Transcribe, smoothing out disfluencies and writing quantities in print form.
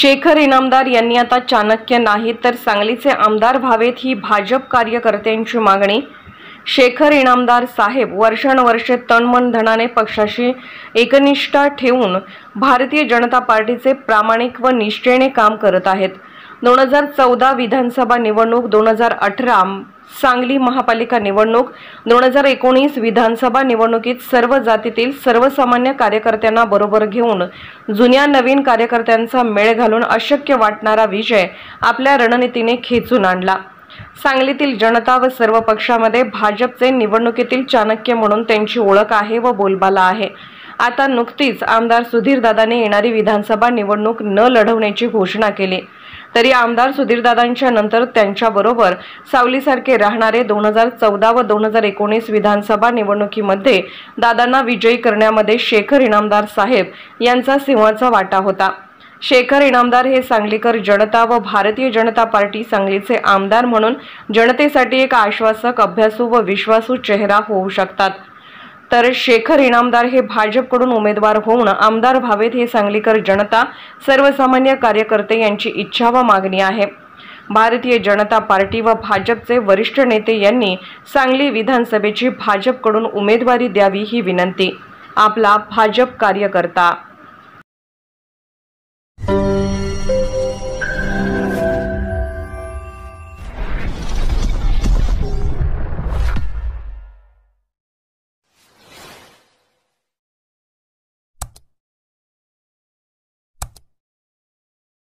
शेखर इनामदार यांनी आता चाणक्य नाही तर सांगलीचे आमदार व्हावेत ही भाजप कार्यकर्त्यांची मागणी। शेखर इनामदार साहेब वर्षानुवर्षे तनमन धनाने पक्षाशी एकनिष्ठा ठेवून भारतीय जनता पार्टीचे प्रामाणिक व निष्ठेने काम करत आहेत। 2014 विधानसभा निवडणूक, 2018 सांगली महापालिका निवडणूक, 2019 विधानसभा निवडणुकीत सर्व जातीतील सर्वसामान्य कार्यकर्त्यांना बरोबर घेऊन जुन्या नवीन कार्यकर्त्यांचा मेळ घालून अशक्य वाटणारा विजय आपल्या रणनीतीने खेचून आणला। सांगलीतील जनता व सर्व पक्षामध्ये भाजपचे निवडणुकीतील चाणक्य म्हणून त्यांची ओळख आहे व बोलबाला आहे। आता नुकतीच आमदार सुधीरदादांनी येणारी विधानसभा निवडणूक न लढवण्याची घोषणा केली, तरी आमदार सुधीरदादांच्या नंतर त्यांच्याबरोबर सावलीसारखे राहणारे 2014 व 2019 विधानसभा निवडणुकीमध्ये दादांना विजयी करण्यामध्ये शेखर इनामदार साहेब यांचा सिंहाचा वाटा होता। शेखर इनामदार हे सांगलीकर जनता व भारतीय जनता पार्टी सांगलीचे आमदार म्हणून जनतेसाठी एक आश्वासक, अभ्यासू व विश्वासू चेहरा होऊ शकतात। तर शेखर इनामदार हे भाजपकडून उमेदवार होऊन आमदार व्हावेत हे सांगलीकर जनता, सर्वसामान्य कार्यकर्ते यांची इच्छा व मागणी आहे। भारतीय जनता पार्टी व भाजपचे वरिष्ठ नेते यांनी सांगली विधानसभेची भाजपकडून उमेदवारी द्यावी ही विनंती। आपला भाजप कार्यकर्ता।